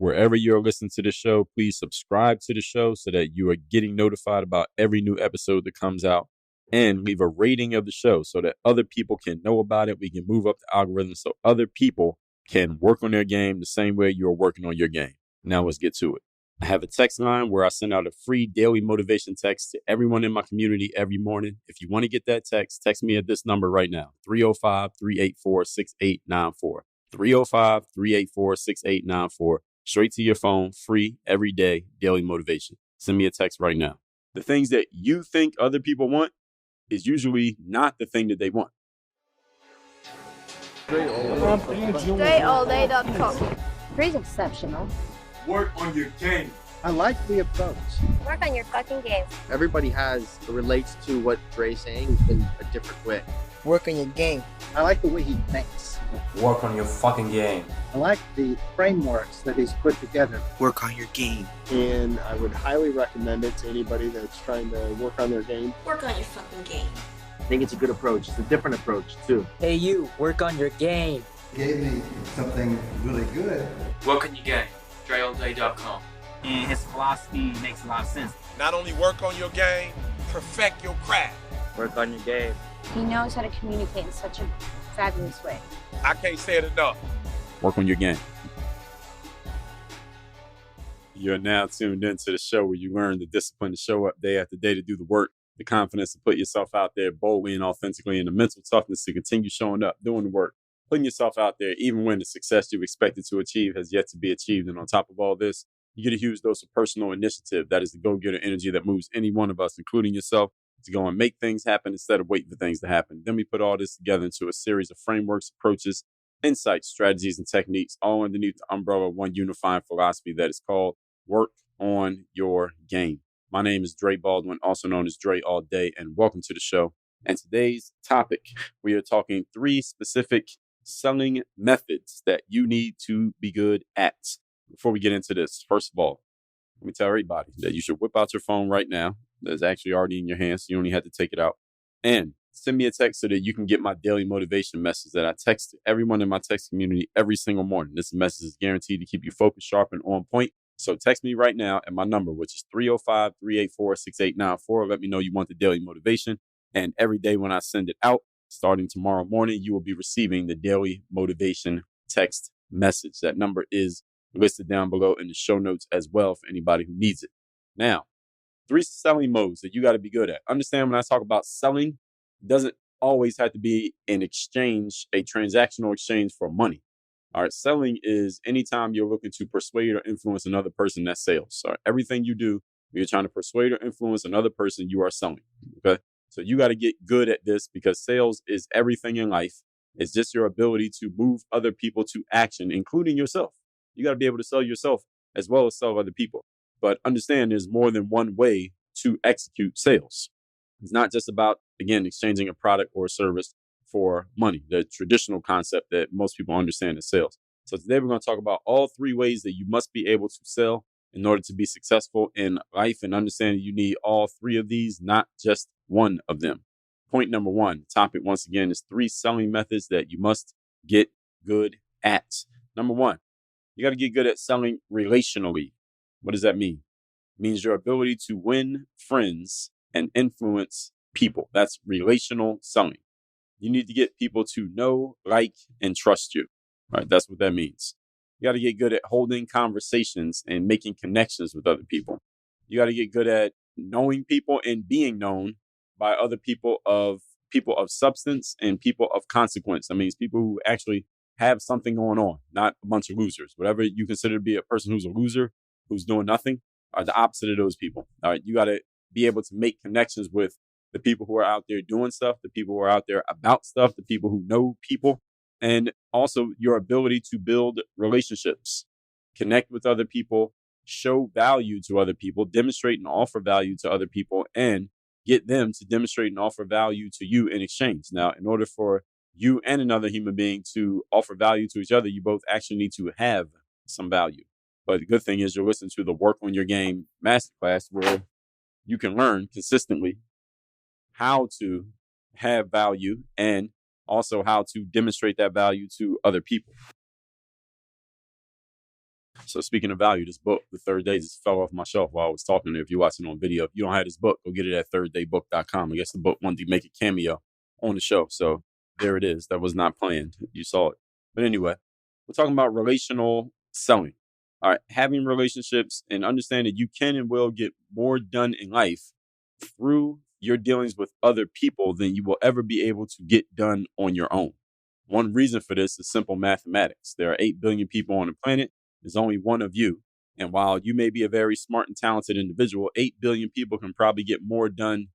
Wherever you're listening to the show, please subscribe to the show so that you are getting notified about every new episode that comes out, and leave a rating of the show so that other people can know about it. We can move up the algorithm so other people can work on their game the same way you're working on your game. Now let's get to it. I have a text line where I send out a free daily motivation text to everyone in my community every morning. If you want to get that text me at this number right now, 305-384-6894. 305-384-6894. Straight to your phone, free, every day, daily motivation. Send me a text right now. The things that you think other people want is usually not the thing that they want. StrayAllDay.com. Pretty exceptional. Work on your game. I like the approach. Work on your fucking game. Everybody relates to what Dre's saying in a different way. Work on your game. I like the way he thinks. Work on your fucking game. I like the frameworks that he's put together. Work on your game. And I would highly recommend it to anybody that's trying to work on their game. Work on your fucking game. I think it's a good approach. It's a different approach, too. Hey, you, work on your game. He gave me something really good. Work on your game. StrayAllDay.com. And his philosophy makes a lot of sense. Not only work on your game, perfect your craft. Work on your game. He knows how to communicate in such a fabulous way. I can't say it enough. Work on your game. You're now tuned into the show where you learn the discipline to show up day after day to do the work, the confidence to put yourself out there boldly and authentically, and the mental toughness to continue showing up, doing the work, putting yourself out there even when the success you expected to achieve has yet to be achieved. And on top of all this, you get a huge dose of personal initiative. That is the go-getter energy that moves any one of us, including yourself, to go and make things happen instead of waiting for things to happen. Then we put all this together into a series of frameworks, approaches, insights, strategies, and techniques, all underneath the umbrella of one unifying philosophy that is called work on your game. My name is Dre Baldwin, also known as Dre All Day, and welcome to the show. And today's topic, we are talking 3 specific selling methods that you need to be good at. Before we get into this, first of all, let me tell everybody that you should whip out your phone right now. That's actually already in your hands. So you only have to take it out. And send me a text so that you can get my daily motivation message that I text to everyone in my text community every single morning. This message is guaranteed to keep you focused, sharp, and on point. So text me right now at my number, which is 305-384-6894. Let me know you want the daily motivation. And every day when I send it out, starting tomorrow morning, you will be receiving the daily motivation text message. That number is listed down below in the show notes as well for anybody who needs it. Now, 3 selling modes that you got to be good at. Understand when I talk about selling, it doesn't always have to be an exchange, a transactional exchange for money. All right. Selling is anytime you're looking to persuade or influence another person, that's sales. So everything you do, you're trying to persuade or influence another person, you are selling. Okay. So you got to get good at this because sales is everything in life. It's just your ability to move other people to action, including yourself. You got to be able to sell yourself as well as sell other people. But understand there's more than one way to execute sales. It's not just about, again, exchanging a product or a service for money, the traditional concept that most people understand is sales. So today we're going to talk about all 3 ways that you must be able to sell in order to be successful in life, and understand you need all 3 of these, not just one of them. Point number 1, the topic once again is 3 selling methods that you must get good at. Number 1, you got to get good at selling relationally. What does that mean? It means your ability to win friends and influence people. That's relational selling. You need to get people to know, like, and trust you. All right, that's what that means. You got to get good at holding conversations and making connections with other people. You got to get good at knowing people and being known by other people of substance and people of consequence. That means people who actually have something going on, not a bunch of losers. Whatever you consider to be a person who's a loser, who's doing nothing, are the opposite of those people. All right, you got to be able to make connections with the people who are out there doing stuff, the people who are out there about stuff, the people who know people, and also your ability to build relationships, connect with other people, show value to other people, demonstrate and offer value to other people, and get them to demonstrate and offer value to you in exchange. Now, in order for you and another human being to offer value to each other, you both actually need to have some value. But the good thing is you're listening to the Work on Your Game masterclass, where you can learn consistently how to have value and also how to demonstrate that value to other people. So speaking of value, this book, The Third Day, just fell off my shelf while I was talking. If you're watching on video, if you don't have this book, go get it at thirddaybook.com. I guess the book wanted to make a cameo on the show. So there it is. That was not planned. You saw it. But anyway, we're talking about relational selling. All right. Having relationships and understanding you can and will get more done in life through your dealings with other people than you will ever be able to get done on your own. One reason for this is simple mathematics. There are 8 billion people on the planet. There's only one of you. And while you may be a very smart and talented individual, 8 billion people can probably get more done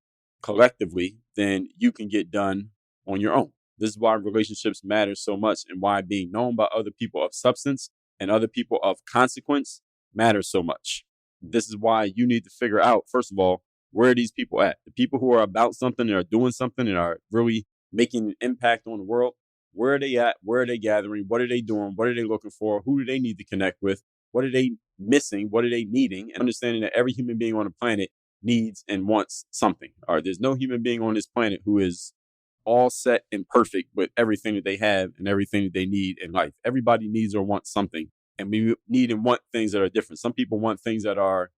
collectively than you can get done on your own. This is why relationships matter so much and why being known by other people of substance and other people of consequence matters so much. This is why you need to figure out, first of all, where are these people at? The people who are about something and are doing something and are really making an impact on the world. Where are they at? Where are they gathering? What are they doing? What are they looking for? Who do they need to connect with? What are they missing? What are they needing? And understanding that every human being on the planet needs and wants something. All right, there's no human being on this planet who is all set and perfect with everything that they have and everything that they need in life. Everybody needs or wants something. And we need and want things that are different. Some people want things that are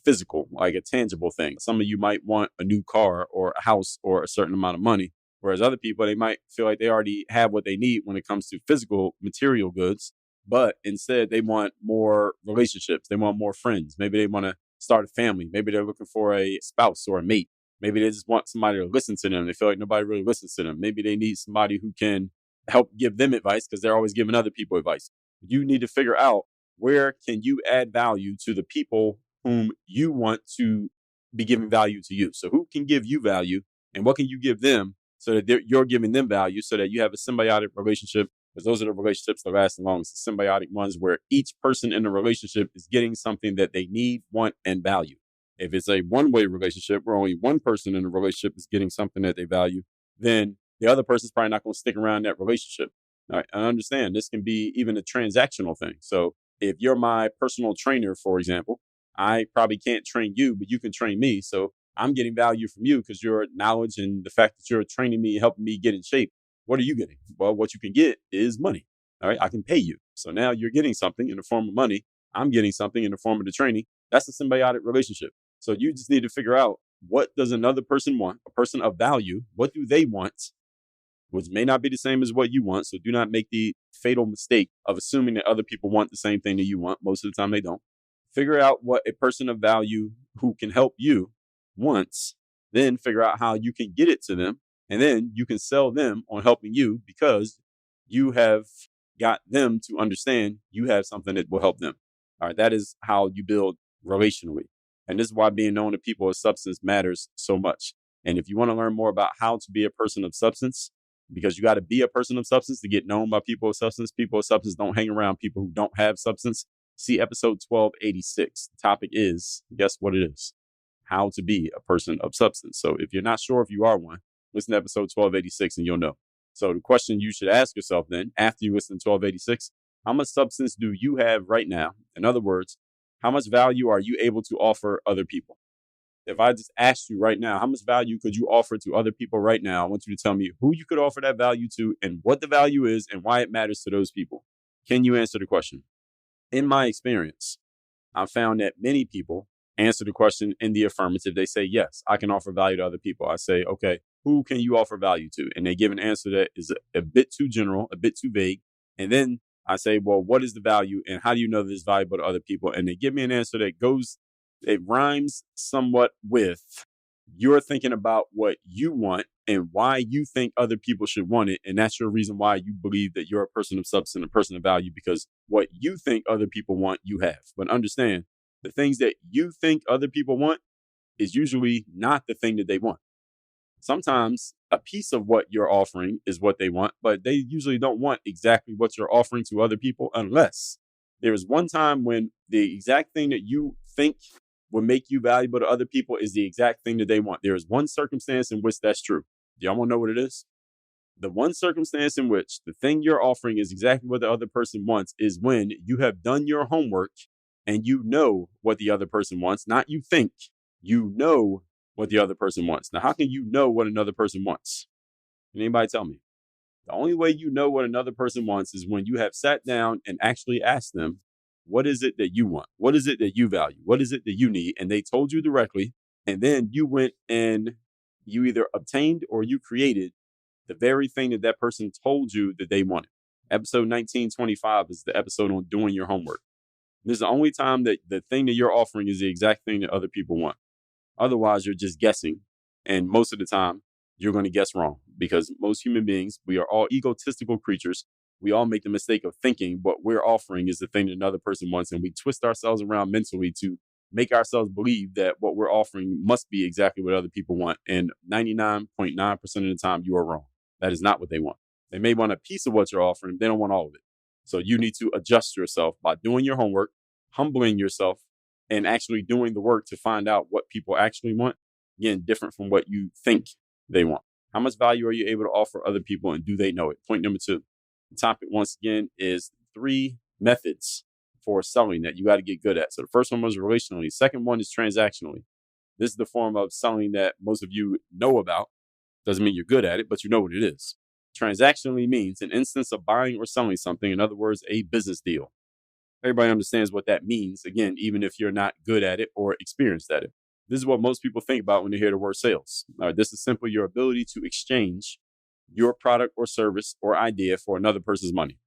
physical, like a tangible thing. Some of you might want a new car or a house or a certain amount of money. Whereas other people, they might feel like they already have what they need when it comes to physical material goods, but instead they want more relationships. They want more friends. Maybe they want to start a family. Maybe they're looking for a spouse or a mate. Maybe they just want somebody to listen to them. They feel like nobody really listens to them. Maybe they need somebody who can help give them advice because they're always giving other people advice. You need to figure out where can you add value to the people whom you want to be giving value to you. So who can give you value and what can you give them so that you're giving them value so that you have a symbiotic relationship, because those are the relationships that last the longest, the symbiotic ones where each person in the relationship is getting something that they need, want, and value. If it's a one-way relationship where only one person in the relationship is getting something that they value, then the other person's probably not going to stick around that relationship. All right, I understand this can be even a transactional thing. So if you're my personal trainer, for example, I probably can't train you, but you can train me. So I'm getting value from you because your knowledge and the fact that you're training me, helping me get in shape. What are you getting? Well, what you can get is money. All right. I can pay you. So now you're getting something in the form of money. I'm getting something in the form of the training. That's a symbiotic relationship. So you just need to figure out, what does another person want? A person of value. What do they want? Which may not be the same as what you want. So do not make the fatal mistake of assuming that other people want the same thing that you want. Most of the time they don't. Figure out what a person of value who can help you wants, then figure out how you can get it to them. And then you can sell them on helping you because you have got them to understand you have something that will help them. All right. That is how you build relationally. And this is why being known to people of substance matters so much. And if you want to learn more about how to be a person of substance, because you got to be a person of substance to get known by people of substance. People of substance don't hang around people who don't have substance. See episode 1286. The topic is, guess what it is? How to be a person of substance. So if you're not sure if you are one, listen to episode 1286 and you'll know. So the question you should ask yourself then, after you listen to 1286, how much substance do you have right now? In other words, how much value are you able to offer other people? If I just asked you right now, how much value could you offer to other people right now? I want you to tell me who you could offer that value to and what the value is and why it matters to those people. Can you answer the question? In my experience, I've found that many people answer the question in the affirmative. They say, yes, I can offer value to other people. I say, okay, who can you offer value to? And they give an answer that is a bit too general, a bit too vague. And then I say, well, what is the value and how do you know that it's valuable to other people? And they give me an answer that it rhymes somewhat with you're thinking about what you want and why you think other people should want it. And that's your reason why you believe that you're a person of substance, a person of value, because what you think other people want, you have. But understand, the things that you think other people want is usually not the thing that they want. Sometimes a piece of what you're offering is what they want, but they usually don't want exactly what you're offering to other people unless there is one time when the exact thing that you think will make you valuable to other people is the exact thing that they want. There is one circumstance in which that's true. Do y'all want to know what it is? The one circumstance in which the thing you're offering is exactly what the other person wants is when you have done your homework and you know what the other person wants, not you think, you know what the other person wants. Now, how can you know what another person wants? Can anybody tell me? The only way you know what another person wants is when you have sat down and actually asked them, What is it that you want? What is it that you value? What is it that you need? And they told you directly. And then you went and you either obtained or you created the very thing that that person told you that they wanted. Episode 1925 is the episode on doing your homework. This is the only time that the thing that you're offering is the exact thing that other people want. Otherwise, you're just guessing. And most of the time, you're going to guess wrong because most human beings, we are all egotistical creatures. We all make the mistake of thinking what we're offering is the thing that another person wants. And we twist ourselves around mentally to make ourselves believe that what we're offering must be exactly what other people want. And 99.9% of the time, you are wrong. That is not what they want. They may want a piece of what you're offering. They don't want all of it. So you need to adjust yourself by doing your homework, humbling yourself, and actually doing the work to find out what people actually want. Again, different from what you think they want. How much value are you able to offer other people, and do they know it? Point number 2. The topic, once again, is 3 methods for selling that you got to get good at. So the first one was relationally. Second one is transactionally. This is the form of selling that most of you know about. Doesn't mean you're good at it, but you know what it is. Transactionally means an instance of buying or selling something. In other words, a business deal. Everybody understands what that means. Again, even if you're not good at it or experienced at it. This is what most people think about when they hear the word sales. This is simply your ability to exchange your product or service or idea for another person's money.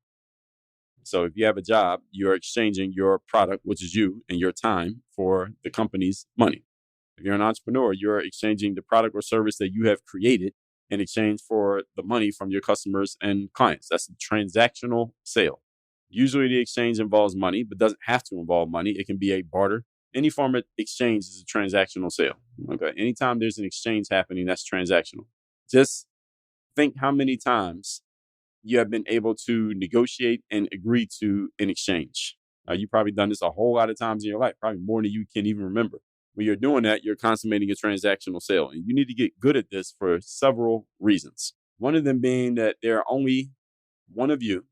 So if you have a job, you're exchanging your product, which is you, and your time for the company's money. If you're an entrepreneur, you're exchanging the product or service that you have created in exchange for the money from your customers and clients. That's a transactional sale. Usually the exchange involves money, but doesn't have to involve money. It can be a barter. Any form of exchange is a transactional sale. Okay. Anytime there's an exchange happening, that's transactional. Just think how many times you have been able to negotiate and agree to an exchange. You've probably done this a whole lot of times in your life, probably more than you can even remember. When you're doing that, you're consummating a transactional sale. And you need to get good at this for several reasons. One of them being that there are only one of you,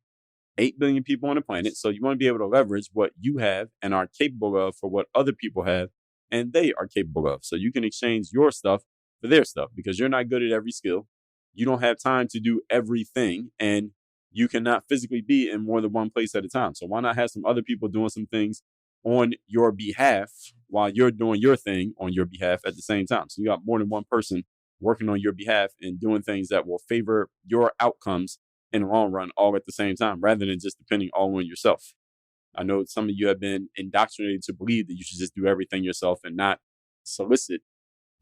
8 billion people on the planet. So you want to be able to leverage what you have and are capable of for what other people have and they are capable of. So you can exchange your stuff for their stuff because you're not good at every skill. You don't have time to do everything, and you cannot physically be in more than one place at a time. So why not have some other people doing some things on your behalf while you're doing your thing on your behalf at the same time? So you got more than one person working on your behalf and doing things that will favor your outcomes in the long run all at the same time, rather than just depending all on yourself. I know some of you have been indoctrinated to believe that you should just do everything yourself and not solicit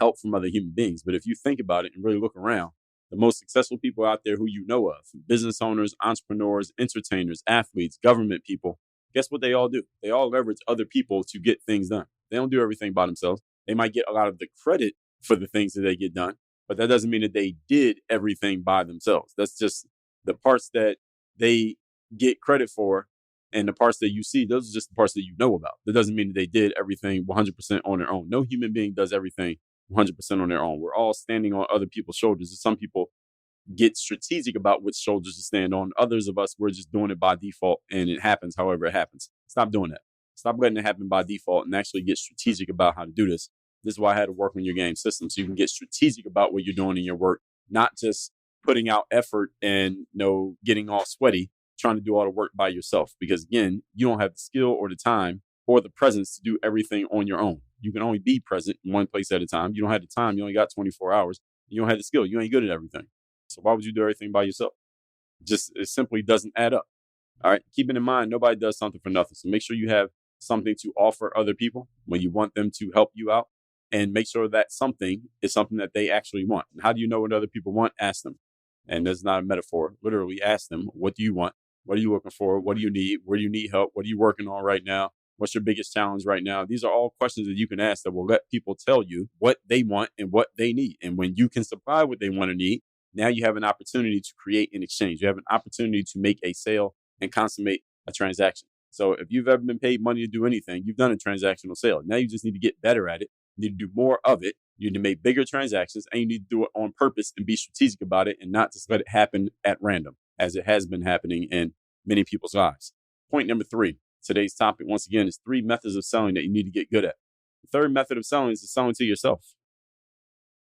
help from other human beings. But if you think about it and really look around, the most successful people out there who you know of, business owners, entrepreneurs, entertainers, athletes, government people, guess what they all do? They all leverage other people to get things done. They don't do everything by themselves. They might get a lot of the credit for the things that they get done, but that doesn't mean that they did everything by themselves. That's just the parts that they get credit for, and the parts that you see, those are just the parts that you know about. That doesn't mean that they did everything 100% on their own. No human being does everything 100% on their own. We're all standing on other people's shoulders. And some people get strategic about which shoulders to stand on. Others of us, we're just doing it by default, and it happens however it happens. Stop doing that. Stop letting it happen by default and actually get strategic about how to do this. This is why I had to work on your game system, so you can get strategic about what you're doing in your work, not just putting out effort and getting all sweaty, trying to do all the work by yourself. Because again, you don't have the skill or the time or the presence to do everything on your own. You can only be present in one place at a time. You don't have the time. You only got 24 hours. You don't have the skill. You ain't good at everything. So why would you do everything by yourself? It simply doesn't add up. All right. Keeping in mind, nobody does something for nothing. So make sure you have something to offer other people when you want them to help you out, and make sure that something is something that they actually want. And how do you know what other people want? Ask them. And that's not a metaphor. Literally ask them, what do you want? What are you looking for? What do you need? Where do you need help? What are you working on right now? What's your biggest challenge right now? These are all questions that you can ask that will let people tell you what they want and what they need. And when you can supply what they want to need, now you have an opportunity to create an exchange. You have an opportunity to make a sale and consummate a transaction. So if you've ever been paid money to do anything, you've done a transactional sale. Now you just need to get better at it. You need to do more of it. You need to make bigger transactions, and you need to do it on purpose and be strategic about it and not just let it happen at random, as it has been happening in many people's lives. Point number 3, today's topic, once again, is 3 methods of selling that you need to get good at. The third method of selling is selling to yourself.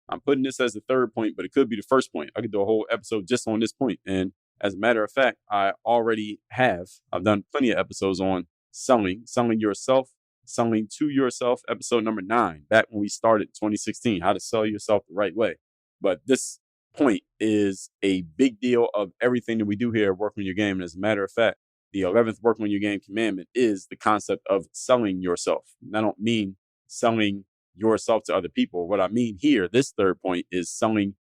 I'm putting this as the third point, but it could be the first point. I could do a whole episode just on this point. And as a matter of fact, I've done plenty of episodes on selling yourself, selling to yourself, episode number 9, back when we started 2016, how to sell yourself the right way. But this point is a big deal of everything that we do here at Work on Your Game. And as a matter of fact, the 11th Work on Your Game commandment is the concept of selling yourself. And I don't mean selling yourself to other people. What I mean here, this third point, is selling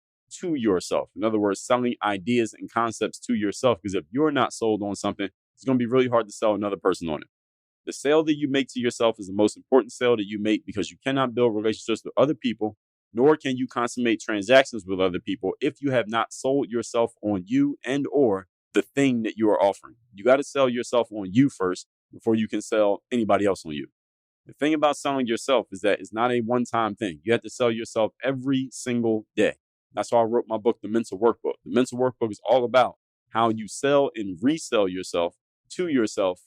to yourself. In other words, selling ideas and concepts to yourself. Because if you're not sold on something, it's going to be really hard to sell another person on it. The sale that you make to yourself is the most important sale that you make, because you cannot build relationships with other people, nor can you consummate transactions with other people if you have not sold yourself on you and or the thing that you are offering. You got to sell yourself on you first before you can sell anybody else on you. The thing about selling yourself is that it's not a one-time thing. You have to sell yourself every single day. That's why I wrote my book, The Mental Workbook. The Mental Workbook is all about how you sell and resell yourself to yourself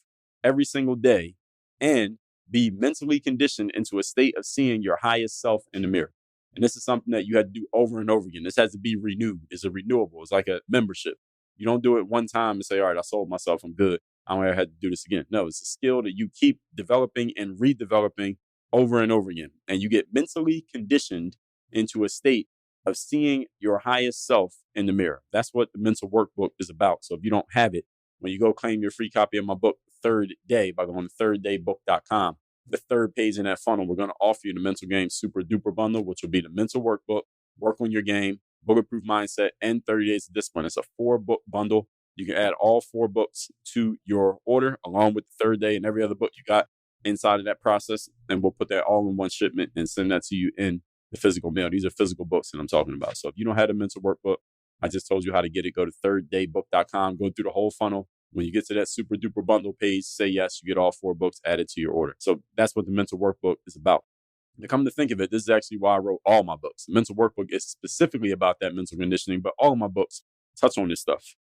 every single day and be mentally conditioned into a state of seeing your highest self in the mirror. And this is something that you have to do over and over again. This has to be renewed. It's a renewable. It's like a membership. You don't do it one time and say, all right, I sold myself, I'm good, I don't ever have to do this again. No, it's a skill that you keep developing and redeveloping over and over again. And you get mentally conditioned into a state of seeing your highest self in the mirror. That's what the Mental Workbook is about. So if you don't have it, when you go claim your free copy of my book, Third Day, by going to thirddaybook.com, the third page in that funnel, we're going to offer you the Mental Game Super Duper Bundle, which will be the Mental Workbook, Work on Your Game, Bulletproof Mindset, and 30 Days of Discipline. It's a 4-book bundle. You can add all 4 books to your order, along with the Third Day and every other book you got inside of that process. And we'll put that all in one shipment and send that to you in the physical mail. These are physical books that I'm talking about. So if you don't have the Mental Workbook, I just told you how to get it. Go to thirddaybook.com, go through the whole funnel. When you get to that super duper bundle page, say yes, you get all 4 books added to your order. So that's what the Mental Workbook is about. To come to think of it, this is actually why I wrote all my books. The Mental Workbook is specifically about that mental conditioning, but all of my books touch on this stuff.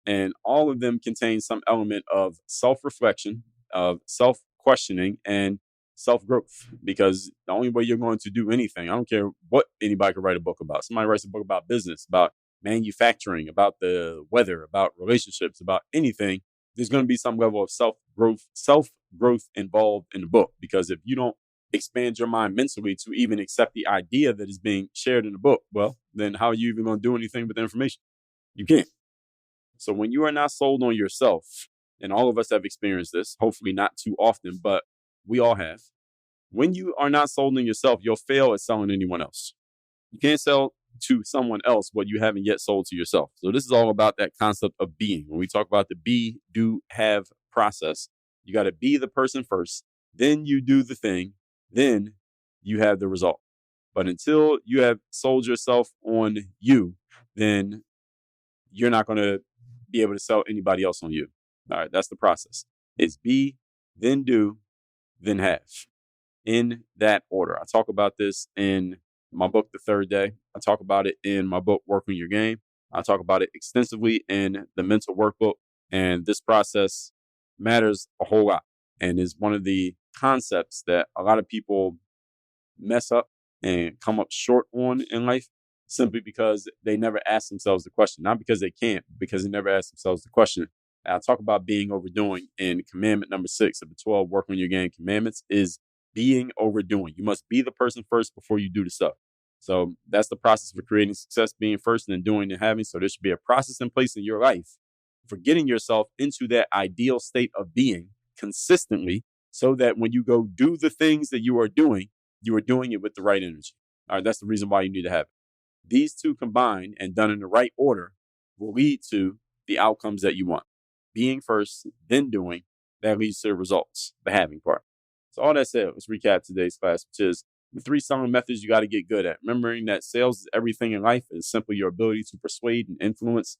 And all of them contain some element of self-reflection, of self-questioning, and self-growth. Because the only way you're going to do anything, I don't care what anybody could write a book about. Somebody writes a book about business, about manufacturing, about the weather, about relationships, about anything, there's going to be some level of self-growth involved in the book. Because if you don't expand your mind mentally to even accept the idea that is being shared in the book, well, then how are you even going to do anything with the information? You can't. So when you are not sold on yourself, and all of us have experienced this, hopefully not too often, but we all have. When you are not sold on yourself, you'll fail at selling anyone else. You can't sell to someone else what you haven't yet sold to yourself. So this is all about that concept of being. When we talk about the be, do, have process, you got to be the person first, then you do the thing, then you have the result. But until you have sold yourself on you, then you're not going to be able to sell anybody else on you. All right, that's the process. It's be, then do, then have. In that order. I talk about this in my book, The Third Day. I talk about it in my book, Work on Your Game. I talk about it extensively in the Mental Workbook. And this process matters a whole lot and is one of the concepts that a lot of people mess up and come up short on in life, simply because they never ask themselves the question. Not because they can't, because they never ask themselves the question. And I talk about being overdoing in commandment number 6 of the 12 Work on Your Game commandments is being overdoing. You must be the person first before you do the stuff. So that's the process for creating success, being first and then doing and having. So there should be a process in place in your life for getting yourself into that ideal state of being consistently, so that when you go do the things that you are doing it with the right energy. All right, that's the reason why you need to have it. These two combined and done in the right order will lead to the outcomes that you want. Being first, then doing, that leads to the results, the having part. So all that said, let's recap today's class, which is the 3 selling methods you got to get good at. Remembering that sales is everything in life. It's simply your ability to persuade and influence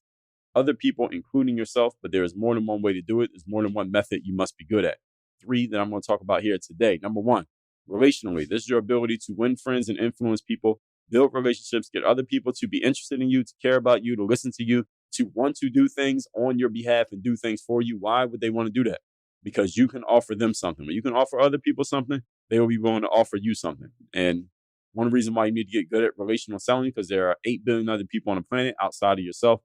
other people, including yourself. But there is more than one way to do it. There's more than one method you must be good at. 3 that I'm going to talk about here today. Number 1, relationally. This is your ability to win friends and influence people, build relationships, get other people to be interested in you, to care about you, to listen to you, to want to do things on your behalf and do things for you. Why would they want to do that? Because you can offer them something. When you can offer other people something, they will be willing to offer you something. And one reason why you need to get good at relational selling, because there are 8 billion other people on the planet outside of yourself.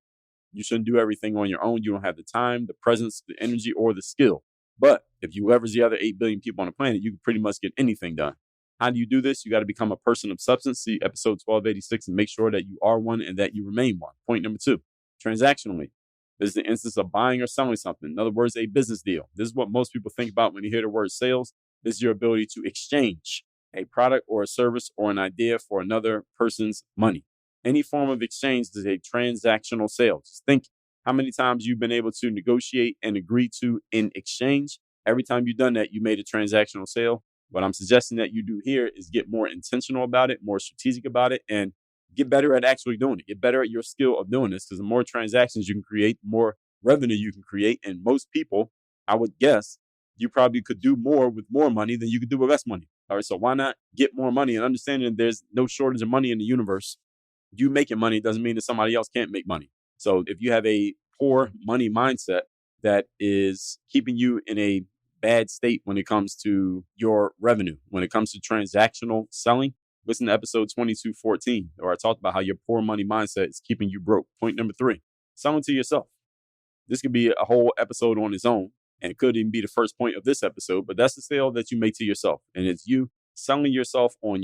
You shouldn't do everything on your own. You don't have the time, the presence, the energy, or the skill. But if you leverage the other 8 billion people on the planet, you can pretty much get anything done. How do you do this? You got to become a person of substance. See episode 1286 and make sure that you are one and that you remain one. Point number 2, transactionally. This is the instance of buying or selling something. In other words, a business deal. This is what most people think about when you hear the word sales. This is your ability to exchange a product or a service or an idea for another person's money. Any form of exchange is a transactional sale. Just think how many times you've been able to negotiate and agree to in exchange. Every time you've done that, you made a transactional sale. What I'm suggesting that you do here is get more intentional about it, more strategic about it, and get better at actually doing it. Get better at your skill of doing this, because the more transactions you can create, the more revenue you can create. And most people, I would guess, you probably could do more with more money than you could do with less money. All right, so why not get more money and understanding there's no shortage of money in the universe. You making money doesn't mean that somebody else can't make money. So if you have a poor money mindset that is keeping you in a bad state when it comes to your revenue, when it comes to transactional selling, listen to episode 2214, where I talked about how your poor money mindset is keeping you broke. Point number 3, selling to yourself. This could be a whole episode on its own, and it could even be the first point of this episode, but that's the sale that you make to yourself. And it's you selling yourself, on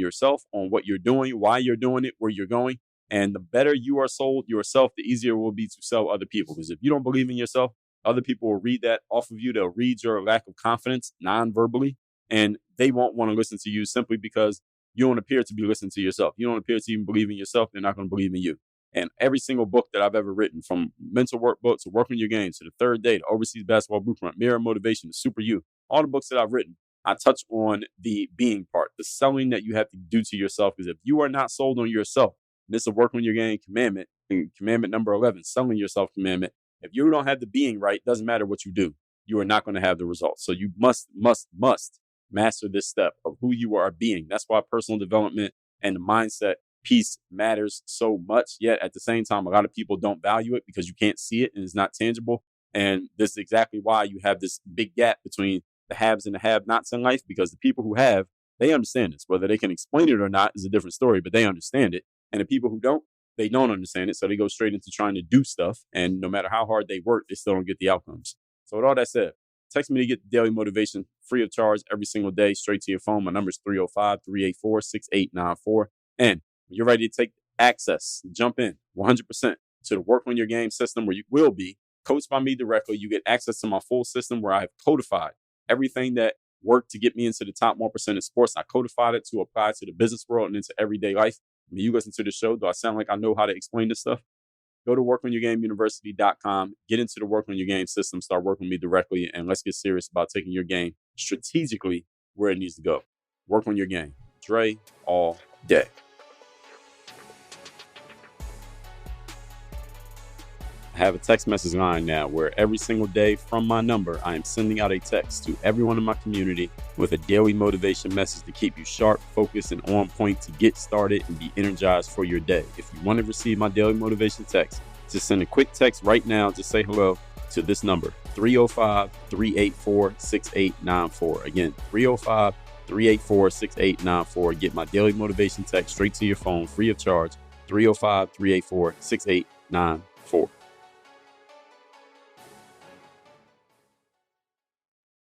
what you're doing, why you're doing it, where you're going. And the better you are sold yourself, the easier it will be to sell other people. Because if you don't believe in yourself, other people will read that off of you. They'll read your lack of confidence non-verbally, and they won't want to listen to you simply because you don't appear to be listening to yourself. You don't appear to even believe in yourself. They're not going to believe in you. And every single book that I've ever written, from mental workbook to Work on Your Game to The Third Day, to Overseas Basketball Blueprint, Mirror Motivation, to Super You, all the books that I've written, I touch on the being part, the selling that you have to do to yourself. Because if you are not sold on yourself, this is a Work on Your Game commandment, commandment number 11, selling yourself commandment. If you don't have the being right, doesn't matter what you do, you are not going to have the results. So you must master this step of who you are being. That's why personal development and the mindset piece matters so much. Yet at the same time, a lot of people don't value it because you can't see it and it's not tangible. And this is exactly why you have this big gap between the haves and the have-nots in life, because the people who have, they understand this. Whether they can explain it or not is a different story, but they understand it. And the people who don't, they don't understand it. So they go straight into trying to do stuff. And no matter how hard they work, they still don't get the outcomes. So with all that said, text me to get the daily motivation free of charge every single day, straight to your phone. My number is 305-384-6894. And when you're ready to take access, jump in 100% to the Work on Your Game system, where you will be coached by me directly. You get access to my full system where I have codified everything that worked to get me into the top 1% in sports. I codified it to apply to the business world and into everyday life. I mean, you listen to the show, do I sound like I know how to explain this stuff? Go to workonyourgameuniversity.com, get into the Work on Your Game system, start working with me directly, and let's get serious about taking your game strategically where it needs to go. Work on your game. Dre all day. I have a text message line now where every single day from my number, I am sending out a text to everyone in my community with a daily motivation message to keep you sharp, focused, and on point to get started and be energized for your day. If you want to receive my daily motivation text, just send a quick text right now to say hello to this number, 305-384-6894. Again, 305-384-6894. Get my daily motivation text straight to your phone, free of charge, 305-384-6894.